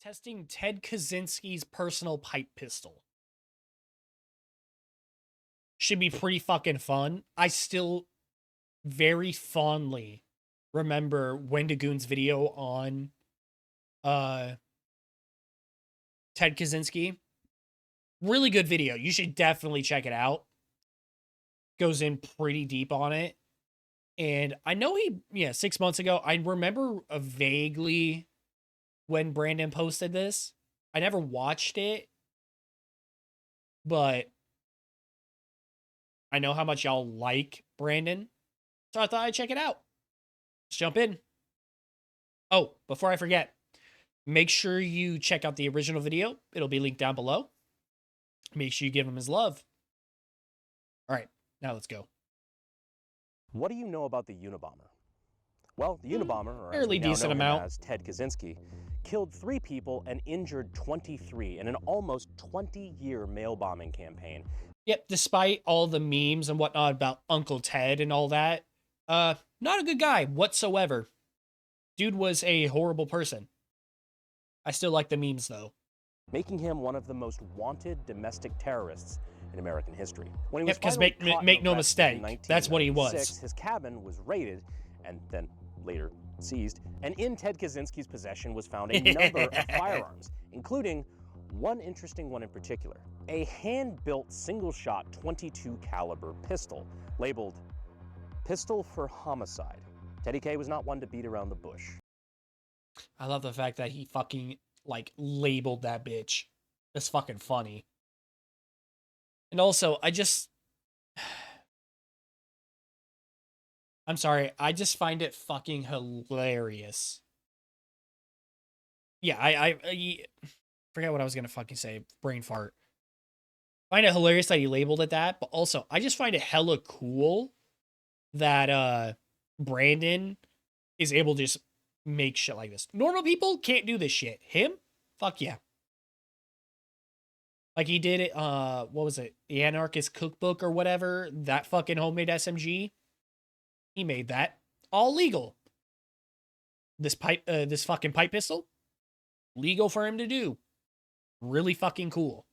testing Ted Kaczynski's personal pipe pistol. Should be pretty fucking fun. I still very fondly remember Wendigoon's video on Ted Kaczynski. Really good video. You should definitely check it out. Goes in pretty deep on it. And I know 6 months ago, I remember vaguely when Brandon posted this. I never watched it, but I know how much y'all like Brandon, so I thought I'd check it out. Let's jump in. Oh, before I forget, make sure you check out the original video. It'll be linked down below. Make sure you give him his love. All right, now let's go. What do you know about the Unabomber? Well, the Unabomber, or fairly decent amount, as Ted Kaczynski, killed 3 people and injured 23 in an almost 20-year mail bombing campaign. Yep, despite all the memes and whatnot about Uncle Ted and all that, not a good guy whatsoever. Dude was a horrible person. I still like the memes, though. Making him one of the most wanted domestic terrorists in American history. When he was because make no mistake, that's what he was. His cabin was raided and then later seized, and in Ted Kaczynski's possession was found a number of firearms, including one interesting one in particular, a hand-built single-shot .22 caliber pistol labeled "Pistol for Homicide." Teddy K was not one to beat around the bush. I love the fact that he fucking labeled that bitch. That's fucking funny. And also, I'm sorry, I just find it fucking hilarious. Yeah, I forget what I was gonna fucking say. Brain fart. Find it hilarious that he labeled it that, but also, I just find it hella cool that Brandon is able to just make shit like this. Normal people can't do this shit. Him? Fuck yeah. Like he did it, what was it? The Anarchist Cookbook or whatever. That fucking homemade SMG. He made that. All legal. This fucking pipe pistol. Legal for him to do. Really fucking cool.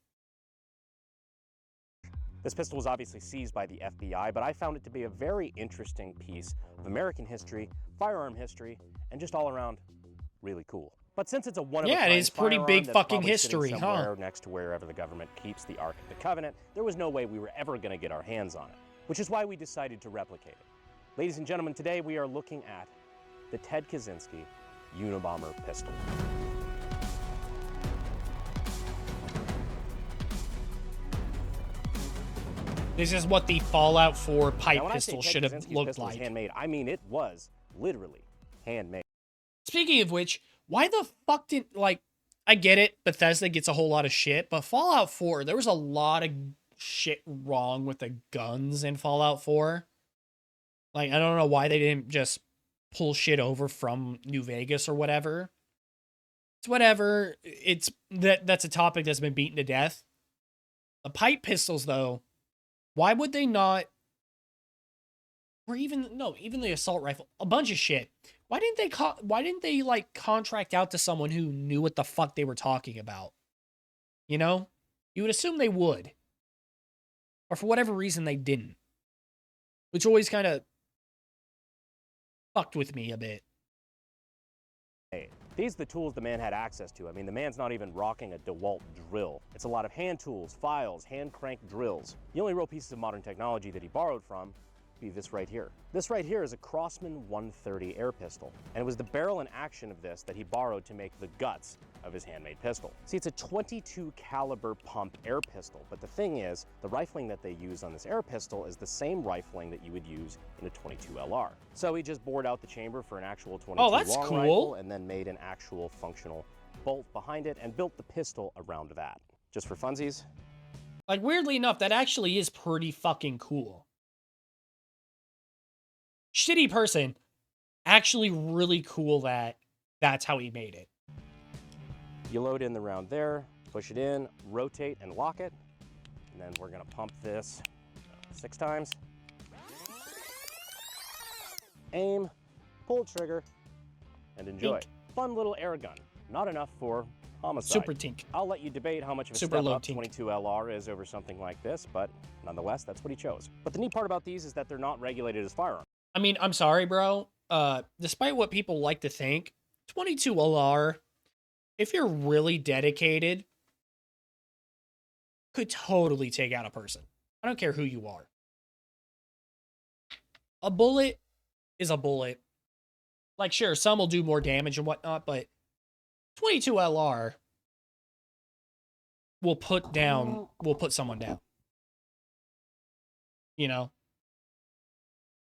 This pistol was obviously seized by the FBI, but I found it to be a very interesting piece of American history, firearm history, and just all around really cool. But since it's a one-of-a-kind it is pretty big fucking history, huh? Next to wherever the government keeps the Ark of the Covenant, there was no way we were ever going to get our hands on it, which is why we decided to replicate it. Ladies and gentlemen, today we are looking at the Ted Kaczynski Unabomber pistol. This is what the Fallout 4 pipe pistol should have looked like. Handmade, I mean, it was literally handmade. Speaking of which, why the fuck didn't, I get it, Bethesda gets a whole lot of shit, but Fallout 4, there was a lot of shit wrong with the guns in Fallout 4. I don't know why they didn't just pull shit over from New Vegas or whatever. It's whatever. That's a topic that's been beaten to death. The pipe pistols, though, why would they not, or even the assault rifle, a bunch of shit. Why didn't they contract out to someone who knew what the fuck they were talking about? You know? You would assume they would. Or for whatever reason they didn't. Which always kind of fucked with me a bit. Hey, these are the tools the man had access to. I mean, the man's not even rocking a DeWalt drill. It's a lot of hand tools, files, hand crank drills. The only real pieces of modern technology that he borrowed from be this right here. This right here is a Crossman 130 air pistol, and it was the barrel and action of this that he borrowed to make the guts of his handmade pistol. See, it's a .22 caliber pump air pistol, but the thing is, the rifling that they use on this air pistol is the same rifling that you would use in a .22 LR. So he just bored out the chamber for an actual .22 long rifle, and then made an actual functional bolt behind it and built the pistol around that. Just for funsies. Weirdly enough, that actually is pretty fucking cool. Shitty person, actually really cool that that's how he made it. You load in the round there, push it in, rotate and lock it, and then we're gonna pump this 6 times. Aim, pull trigger, and enjoy. Fun little air gun. Not enough for homicide. Super tink. I'll let you debate how much of a Super step low up tink. 22LR is over something like this, but nonetheless, that's what he chose. But the neat part about these is that they're not regulated as firearms. I mean, I'm sorry, bro. Despite what people like to think, 22 LR, if you're really dedicated, could totally take out a person. I don't care who you are. A bullet is a bullet. Like, sure, some will do more damage and whatnot, but 22 LR will put someone down. You know?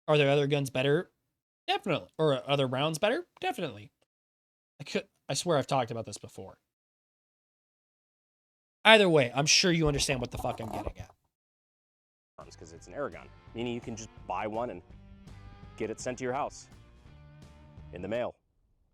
Are there other guns better? Definitely. Or other rounds better? Definitely. I swear I've talked about this before. Either way, I'm sure you understand what the fuck I'm getting at. Because it's an air gun, meaning you can just buy one and get it sent to your house in the mail.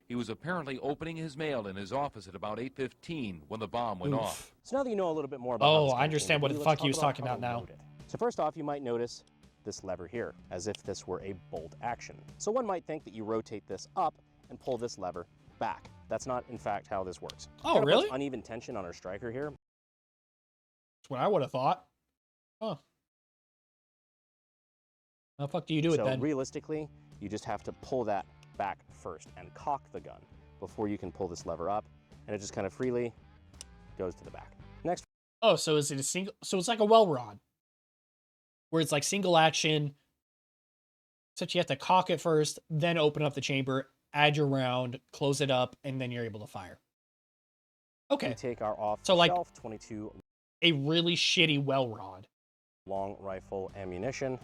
He was apparently opening his mail in his office at about 8:15 when the bomb went off. So now that you know a little bit more about how this gun I understand came what to the be, fuck let's he was talk talking how about to now. load it. So first off, you might notice this lever here, as if this were a bolt action. So one might think that you rotate this up and pull this lever back. That's not, in fact, how this works. Oh, really? Uneven tension on our striker here. That's what I would have thought. Huh. How the fuck do you do it So then? realistically, you just have to pull that back first and cock the gun before you can pull this lever up, and it just kind of freely goes to the back. Next. Oh, so is it a single? So it's like a well rod, where it's like single action. Except you have to cock it first, then open up the chamber, add your round, close it up, and then you're able to fire. Okay. We take our So, like, off-the-shelf 22 a really shitty well rod long rifle ammunition.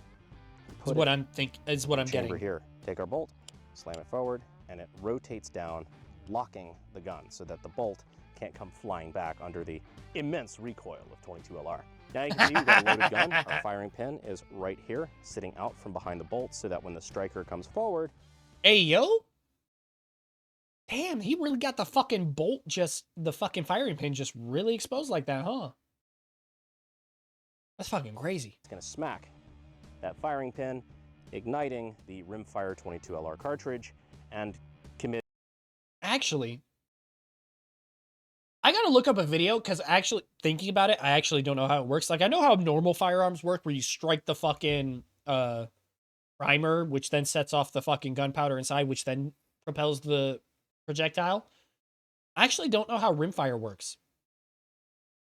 is what I'm Chamber getting. here. Take our bolt, slam it forward, and it rotates down, locking the gun so that the bolt can't come flying back under the immense recoil of 22LR. Now you can see we've got a loaded gun. Our firing pin is right here, sitting out from behind the bolt so that when the striker comes forward... Hey, yo? Damn, he really got the fucking bolt, the fucking firing pin just really exposed like that, huh? That's fucking crazy. It's going to smack that firing pin, igniting the rimfire 22LR cartridge, and commit... Actually, I gotta look up a video, because actually, thinking about it, I actually don't know how it works. Like, I know how normal firearms work, where you strike the fucking primer, which then sets off the fucking gunpowder inside, which then propels the projectile. I actually don't know how rimfire works.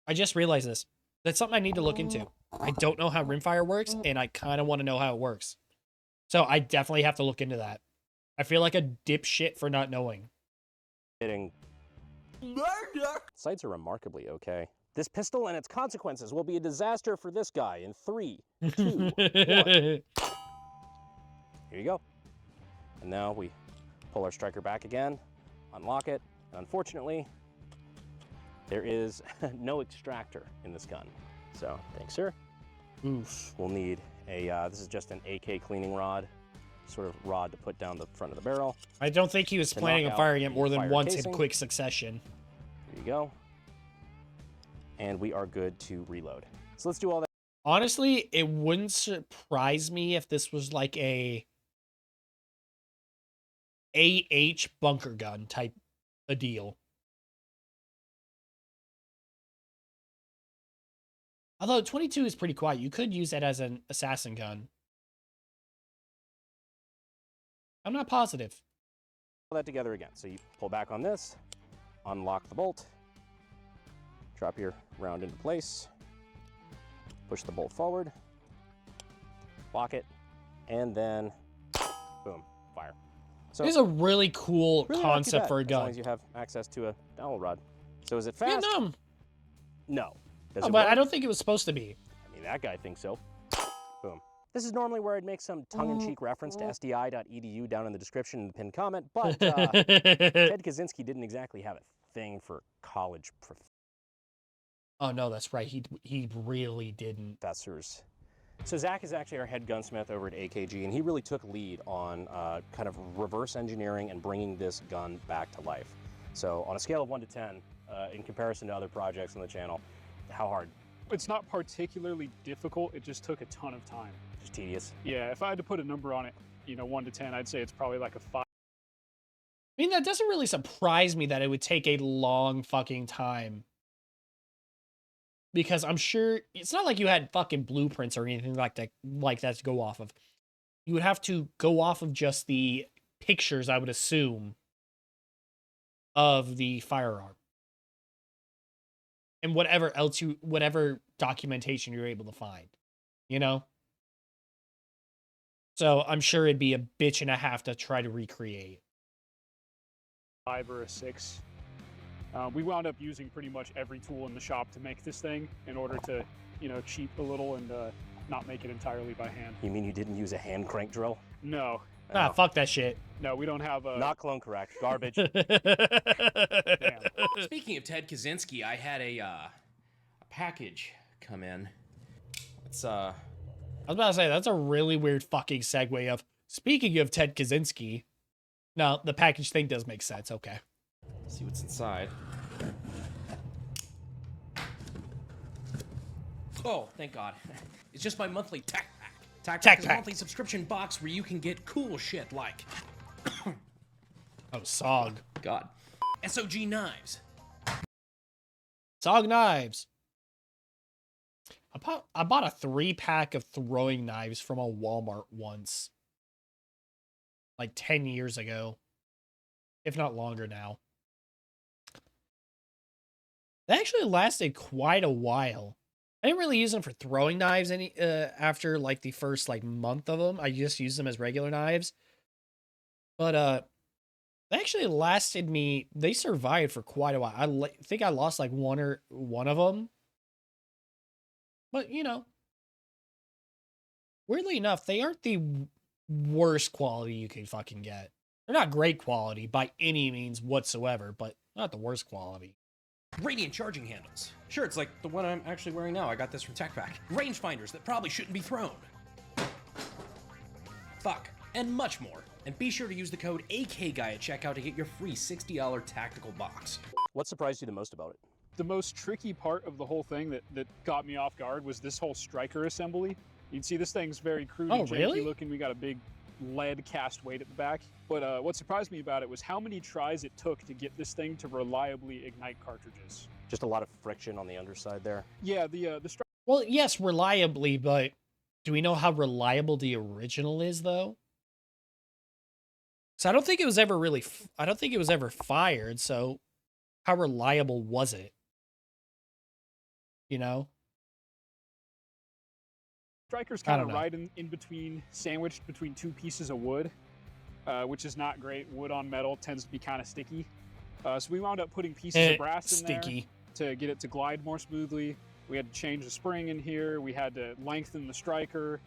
I just realized this. That's something I need to look into. I don't know how rimfire works, and I kind of want to know how it works. So I definitely have to look into that. I feel like a dipshit for not knowing. Sights are remarkably okay. This pistol and its consequences will be a disaster for this guy in 3, 2, 1. Here you go. And now we pull our striker back again, unlock it, and unfortunately, there is no extractor in this gun. So, thanks, sir. Oof. We'll need a, this is just an AK cleaning rod, sort of rod to put down the front of the barrel. I don't think he was To planning knock on out firing it the more than fire once casing. in quick succession. There you go. And we are good to reload. So let's do all that. Honestly, it wouldn't surprise me if this was like a AH bunker gun type a deal. Although 22 is pretty quiet. You could use that as an assassin gun. I'm not positive. All that together again. So you pull back on this, unlock the bolt, drop your round into place, push the bolt forward, lock it, and then boom, fire. So This is a really cool really not too concept bad, for a as long gun. as you have access to a dowel rod. So is it fast? Yeah, no. No. Does Oh, it but work? I don't think it was supposed to be. I mean, that guy thinks so. Boom. This is normally where I'd make some tongue-in-cheek reference to sdi.edu down in the description and the pinned comment, but Ted Kaczynski didn't exactly have a thing for college Oh no, that's right. He really didn't. professors. So Zach is actually our head gunsmith over at AKG, and he really took lead on kind of reverse engineering and bringing this gun back to life. So on a scale of 1 to 10, in comparison to other projects on the channel, how hard? It's not particularly difficult, it just took a ton of time. Just tedious? Yeah, if I had to put a number on it, 1 to 10, I'd say it's probably like a 5. I mean, that doesn't really surprise me that it would take a long fucking time. Because I'm sure it's not like you had fucking blueprints or anything like that to go off of. You would have to go off of just the pictures, I would assume, of the firearm. And whatever documentation you're able to find, you know? So I'm sure it'd be a bitch and a half to try to recreate. 5 or a 6. We wound up using pretty much every tool in the shop to make this thing in order to, cheat a little and not make it entirely by hand. You mean you didn't use a hand crank drill? No. Ah, fuck that shit. No, we don't have a... Not clone correct. Garbage. Damn. Speaking of Ted Kaczynski, I had a package come in. It's I was about to say, that's a really weird fucking segue of, speaking of Ted Kaczynski. No, the package thing does make sense, okay. see what's inside. Oh, thank God. It's just my monthly Tac Pack. Tac Pack is a monthly subscription box where you can get cool shit like... Oh, SOG. God. SOG knives. SOG knives. I bought a 3-pack of throwing knives from a Walmart once. Like 10 years ago. If not longer now. They actually lasted quite a while. I didn't really use them for throwing knives after like the first like month of them. I just used them as regular knives. But they actually lasted me. They survived for quite a while. I think I lost like one of them. But weirdly enough, they aren't the worst quality you can fucking get. They're not great quality by any means whatsoever, but not the worst quality. Radiant charging handles. Sure, it's like the one I'm actually wearing now. I got this from Tech Pack. Rangefinders that probably shouldn't be thrown. Fuck. And much more. And be sure to use the code AKGUY at checkout to get your free $60 tactical box. What surprised you the most about it? The most tricky part of the whole thing that got me off guard was this whole striker assembly. You can see this thing's very crude and janky looking. We got a big lead cast weight at the back. But what surprised me about it was how many tries it took to get this thing to reliably ignite cartridges. Just a lot of friction on the underside there. Yeah, the striker. Well, yes, reliably, but do we know how reliable the original is, though? So I don't think it was ever fired, so how reliable was it? Striker's kind of right in between, sandwiched between two pieces of wood, which is not great. Wood on metal tends to be kind of sticky. So we wound up putting pieces of brass in there to get it to glide more smoothly. We had to change the spring in here. We had to lengthen the striker,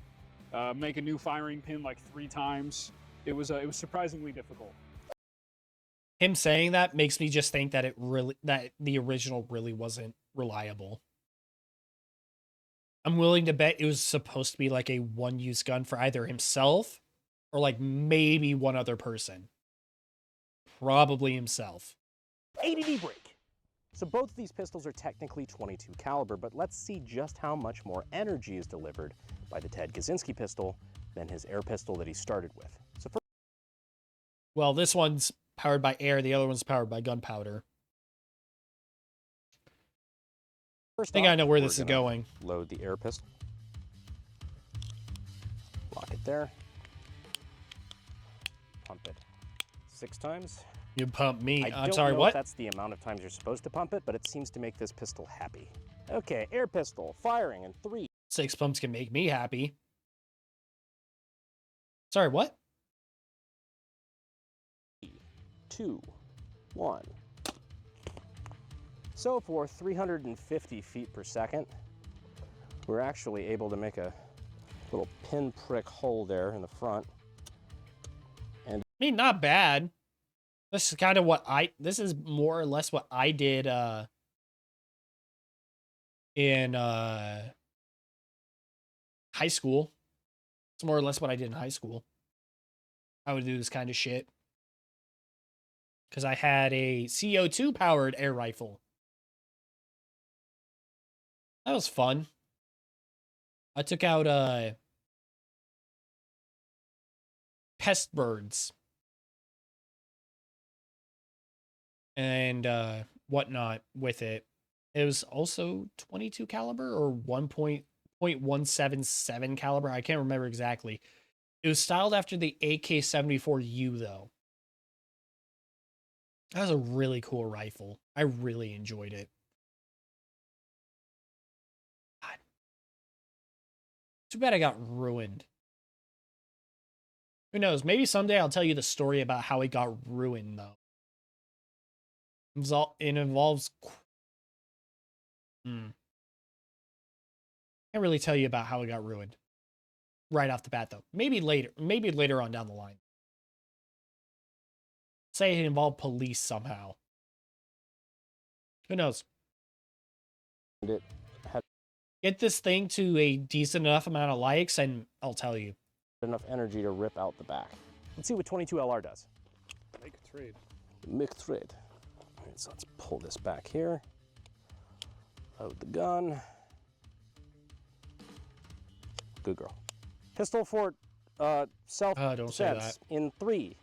make a new firing pin like 3 times. It was surprisingly difficult. Him saying that makes me just think that that the original really wasn't reliable. I'm willing to bet it was supposed to be like a one-use gun for either himself or like maybe one other person. Probably himself. ADD break. So both of these pistols are technically .22 caliber, but let's see just how much more energy is delivered by the Ted Kaczynski pistol than his air pistol that he started with. So well, this one's powered by air, the other one's powered by gunpowder. I think I know where this is going. Load the air pistol. Lock it there. Pump it 6 times. You pump me. I'm sorry, what? what? That's the amount of times you're supposed to pump it, but it seems to make this pistol happy. Okay, air pistol, firing in 3. 6 pumps can make me happy. Sorry, what? 2, 1. So for 350 feet per second, we're actually able to make a little pinprick hole there in the front. And I mean, not bad. This is kind of this is more or less what I did in high school. It's more or less what I did in high school. I would do this kind of shit. Because I had a CO2 powered air rifle. That was fun. I took out pest birds. and whatnot with it. It was also 22 caliber or 1.177 caliber. I can't remember exactly. It was styled after the AK-74U though. That was a really cool rifle. I really enjoyed it. God. Too bad I got ruined. Who knows? Maybe someday I'll tell you the story about how it got ruined though. It involves... Can't really tell you about how it got ruined right off the bat though. Maybe later on down the line. Say it involved police somehow. Who knows? Get this thing to a decent enough amount of likes and I'll tell you. Enough energy to rip out the back. Let's see what 22 LR does. Make a trade. Make a trade. All right, so let's pull this back here. Load the gun. Good girl. Pistol for self don't say that. In 3,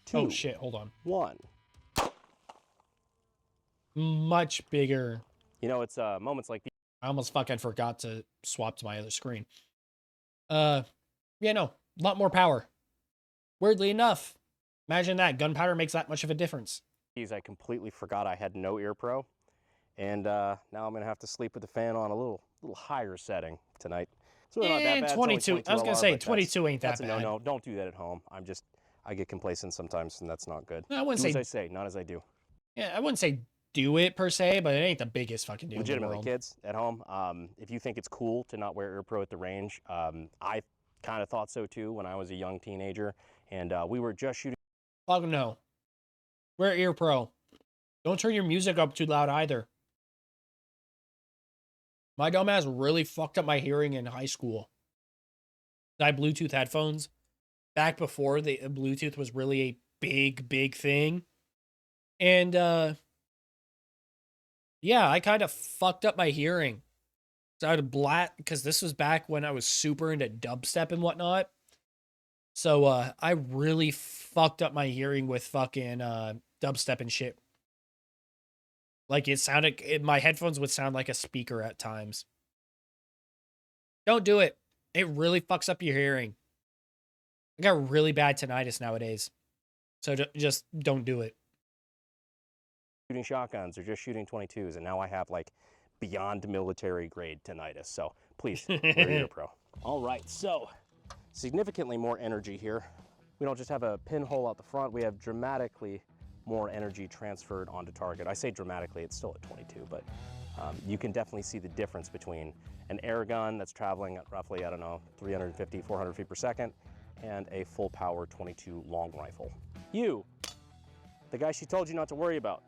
2. Oh shit, hold on. 1. Much bigger. You know, it's moments like these. I almost fucking forgot to swap to my other screen. Yeah, no, a lot more power. Weirdly enough, imagine that gunpowder makes that much of a difference. I completely forgot I had no ear pro, and now I'm gonna have to sleep with the fan on a little higher setting tonight. It's really not that bad. 22. I was gonna say 22 ain't that that's bad. That's a no. Don't do that at home. I get complacent sometimes, and that's not good. I wouldn't do say, as I say, not as I do. Yeah, I wouldn't say do it per se, but it ain't the biggest fucking deal. Legitimately, kids at home, if you think it's cool to not wear ear pro at the range, I kind of thought so too when I was a young teenager, and we were just shooting. Fuck no. Wear ear pro. Don't turn your music up too loud either. My dumbass really fucked up my hearing in high school. I had Bluetooth headphones back before the Bluetooth was really a big thing. And yeah, I kind of fucked up my hearing. So I had because this was back when I was super into dubstep and whatnot. So I really fucked up my hearing with fucking dubstep and shit. Like my headphones would sound like a speaker at times. Don't do it. It really fucks up your hearing. I got really bad tinnitus nowadays. So just don't do it. Shooting shotguns or just shooting 22s, and now I have like beyond military grade tinnitus. So please, wear your pro. All right, so significantly more energy here. We don't just have a pinhole out the front, we have dramatically more energy transferred onto target. I say dramatically, it's still at 22, but you can definitely see the difference between an air gun that's traveling at roughly, I don't know, 350, 400 feet per second, and a full power 22 long rifle. You, the guy she told you not to worry about.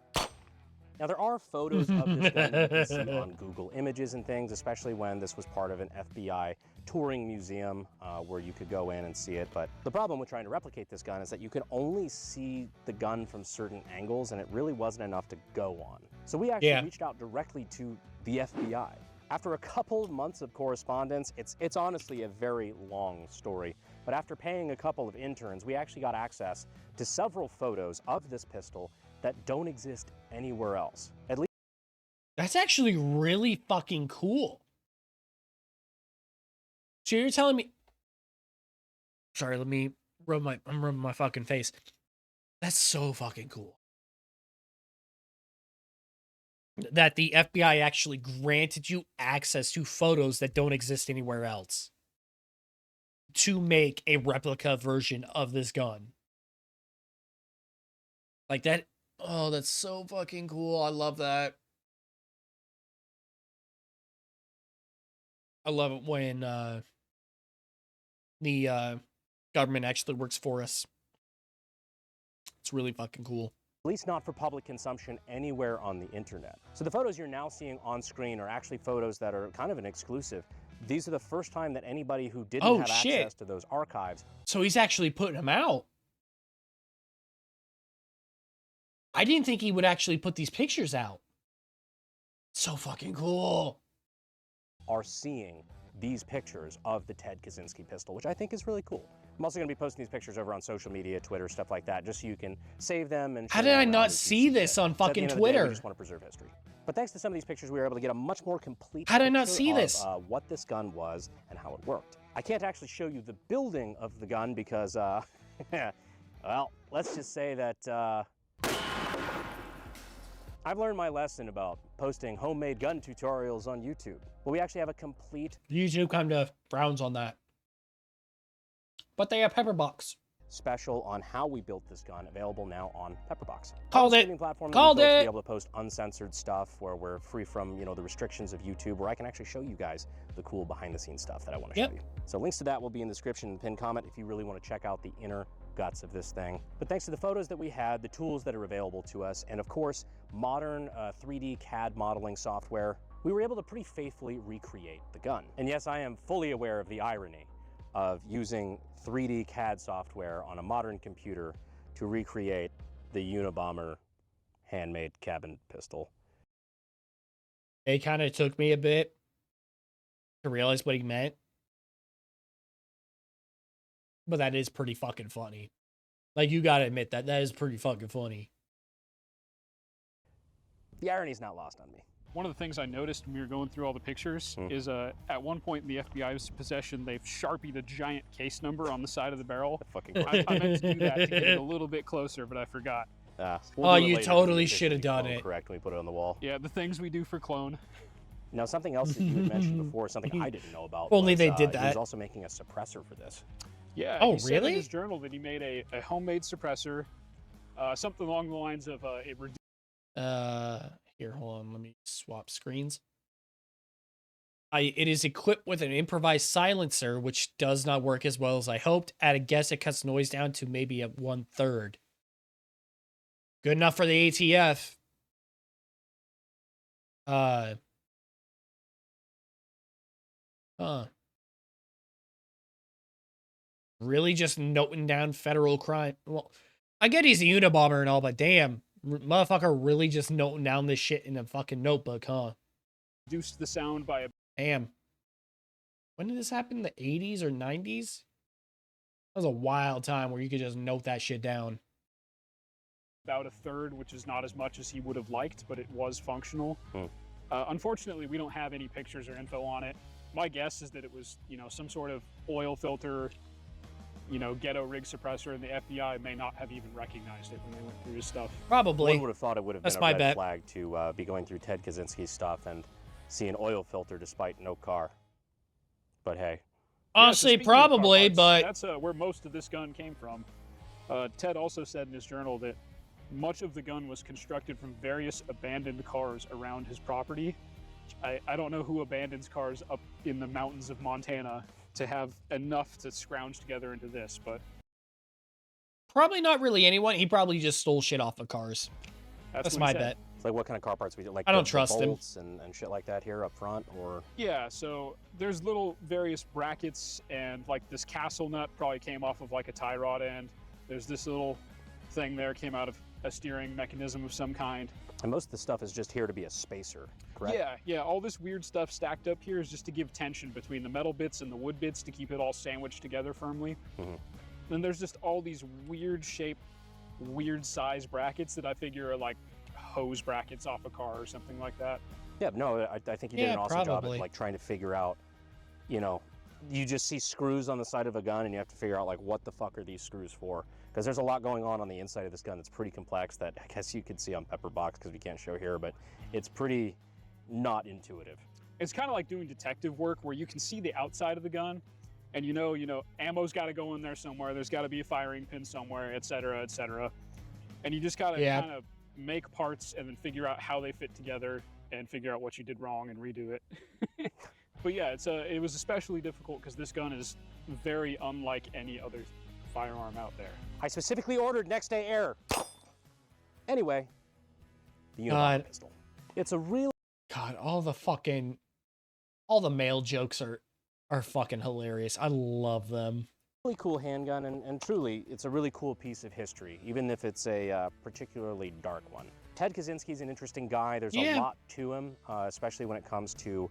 Now there are photos of this gun you can see on Google Images and things, especially when this was part of an FBI touring museum where you could go in and see it. But the problem with trying to replicate this gun is that you can only see the gun from certain angles, and it really wasn't enough to go on. So we actually reached out directly to the FBI. After a couple of months of correspondence, it's honestly a very long story, but after paying a couple of interns, we actually got access to several photos of this pistol that don't exist anywhere else. At least that's actually really fucking cool. So you're telling me... Sorry, I'm rubbing my fucking face. That's so fucking cool. That the FBI actually granted you access to photos that don't exist anywhere else to make a replica version of this gun. Like that. Oh, that's so fucking cool. I love that. I love it when the government actually works for us. It's really fucking cool. At least not for public consumption anywhere on the internet. So the photos you're now seeing on screen are actually photos that are kind of an exclusive. These are the first time that anybody who didn't have access to those archives. So he's actually putting them out. I didn't think he would actually put these pictures out. So fucking cool. Are seeing these pictures of the Ted Kaczynski pistol, which I think is really cool. I'm also going to be posting these pictures over on social media, Twitter, stuff like that, just so you can save them and How did I not see this on fucking Twitter? We just want to preserve history. But thanks to some of these pictures, we were able to get a much more complete How did I not picture see of, this? what this gun was and how it worked. I can't actually show you the building of the gun because, well, let's just say that I've learned my lesson about posting homemade gun tutorials on YouTube. Well, we actually have a complete YouTube kind of frowns on that. But they have Pepperbox. special on how we built this gun available now on Pepperbox. Called it. Called To be it. able to post uncensored stuff where we're free from, the restrictions of YouTube, where I can actually show you guys the cool behind the scenes stuff that I want to show you. So links to that will be in the description and pinned comment if you really want to check out the inner guts of this thing. But thanks to the photos that we had, the tools that are available to us, and of course, modern 3D CAD modeling software, we were able to pretty faithfully recreate the gun. And yes, I am fully aware of the irony of using 3D CAD software on a modern computer to recreate the Unabomber handmade cabin pistol. It kind of took me a bit to realize what he meant. But that is pretty fucking funny. Like, you gotta admit that is pretty fucking funny. The irony's not lost on me. One of the things I noticed when we were going through all the pictures is at one point in the FBI's possession, they've Sharpied a giant case number on the side of the barrel. I meant to do that to get it a little bit closer, but I forgot. We'll do it you later totally because should have we done clone it. Correct, when we put it on the wall. Yeah, the things we do for clone. Now, something else that you had mentioned before, something I didn't know about. Only was, they did He that. was also making a suppressor for this. Yeah. Oh, he said really? in his journal that he made a homemade suppressor, something along the lines of it reduced. Here, hold on. Let me swap screens. It is equipped with an improvised silencer, which does not work as well as I hoped. At a guess, it cuts noise down to maybe a 1/3. Good enough for the ATF. Really just noting down federal crime. Well, I get he's a Unabomber and all, but damn, motherfucker really just noting down this shit in a fucking notebook, huh? Reduced the sound by Damn. When did this happen? The 80s or 90s? That was a wild time where you could just note that shit down. about 1/3, which is not as much as he would have liked, but it was functional. Unfortunately, we don't have any pictures or info on it. My guess is that it was, some sort of oil filter, ghetto rig suppressor, and the FBI may not have even recognized it when they went through his stuff. Probably. One would have thought it would have That's been a my red bet. flag to be going through Ted Kaczynski's stuff and see an oil filter despite no car. But hey. Honestly, speaking of car probably, parts, but that's where most of this gun came from. Ted also said in his journal that much of the gun was constructed from various abandoned cars around his property. I don't know who abandons cars up in the mountains of Montana to have enough to scrounge together into this, but probably not really anyone. He probably just stole shit off of cars. That's what my he said. bet. It's like what kind of car parts we do? Like I don't the trust him. bolts and shit like that here up front, or Yeah, so there's little various brackets, and like this castle nut probably came off of like a tie rod end. There's this little thing there came out of a steering mechanism of some kind. and most of the stuff is just here to be a spacer, correct? Yeah, all this weird stuff stacked up here is just to give tension between the metal bits and the wood bits to keep it all sandwiched together firmly. Then there's just all these weird shaped, weird size brackets that I figure are like hose brackets off a car or something like that. Yeah, no, I think you did Yeah, an awesome job probably. at like trying to figure out, you just see screws on the side of a gun and you have to figure out like what the fuck are these screws for? Because there's a lot going on the inside of this gun that's pretty complex that I guess you could see on Pepperbox because we can't show here, but it's pretty not intuitive. It's kind of like doing detective work where you can see the outside of the gun and ammo's got to go in there somewhere, there's got to be a firing pin somewhere, et cetera, and you just got to kind of make parts and then figure out how they fit together and figure out what you did wrong and redo it. But yeah, it was especially difficult because this gun is very unlike any other firearm out there. I specifically ordered next day air. Anyway, the Unabomber pistol. It's a real God, all the male jokes are fucking hilarious. I love them. really cool handgun, and truly, it's a really cool piece of history, even if it's a particularly dark one. Ted Kaczynski's an interesting guy. There's a lot to him, especially when it comes to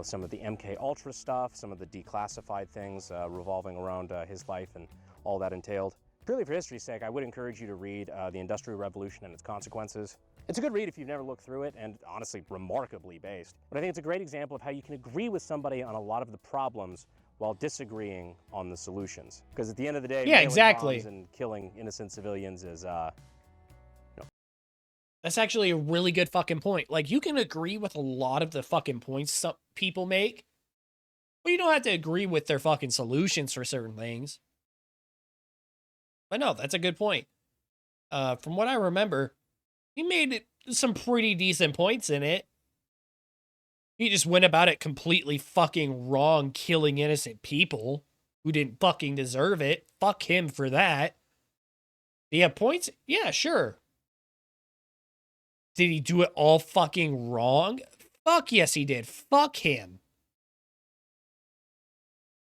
some of the MK Ultra stuff, some of the declassified things revolving around his life and all that entailed. Purely for history's sake, I would encourage you to read The Industrial Revolution and Its Consequences. It's a good read if you've never looked through it, and honestly, remarkably based. But I think it's a great example of how you can agree with somebody on a lot of the problems while disagreeing on the solutions. Because at the end of the day, yeah, exactly, bombs and killing innocent civilians is, That's actually a really good fucking point. Like, you can agree with a lot of the fucking points some people make, but you don't have to agree with their fucking solutions for certain things. But no, that's a good point. From what I remember, he made some pretty decent points in it. He just went about it completely fucking wrong, killing innocent people who didn't fucking deserve it. Fuck him for that. Did he have points? Yeah, sure. Did he do it all fucking wrong? Fuck yes, he did. Fuck him.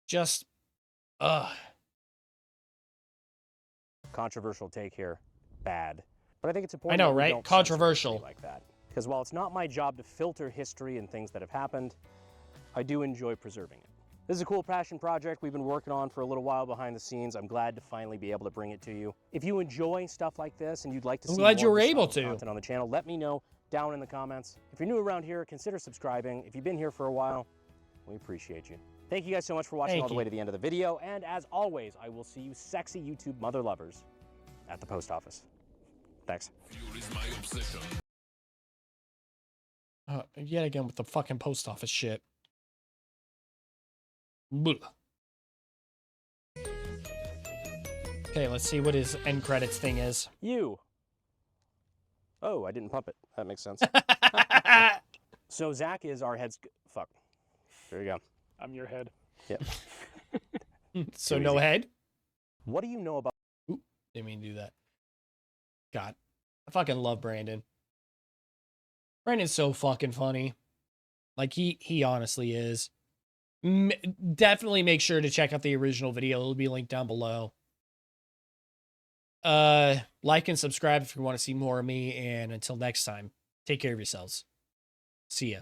Just, controversial take here. Bad. But I think it's important. I know, that we right? don't Controversial. censor like that. Because while it's not my job to filter history and things that have happened, I do enjoy preserving it. This is a cool passion project we've been working on for a little while behind the scenes. I'm glad to finally be able to bring it to you. If you enjoy stuff like this and you'd like to see glad more you were of this able style to. content on the channel, let me know down in the comments. If you're new around here, consider subscribing. If you've been here for a while, we appreciate you. Thank you guys so much for watching all the way to the end of the video. And as always, I will see you sexy YouTube mother lovers at the post office. Thanks. Yet again with the fucking post office shit. Blech. Okay, let's see what his end credits thing is. You. Oh, I didn't pump it. That makes sense. So Zach is our head. Fuck. There you go. I'm your head. Yep. So no head? What do you know about? Oop, didn't mean to do that. God, I fucking love Brandon. Brandon's so fucking funny. Like, he honestly is. Definitely make sure to check out the original video. It'll be linked down below. Like and subscribe if you want to see more of me. And until next time, take care of yourselves. See ya.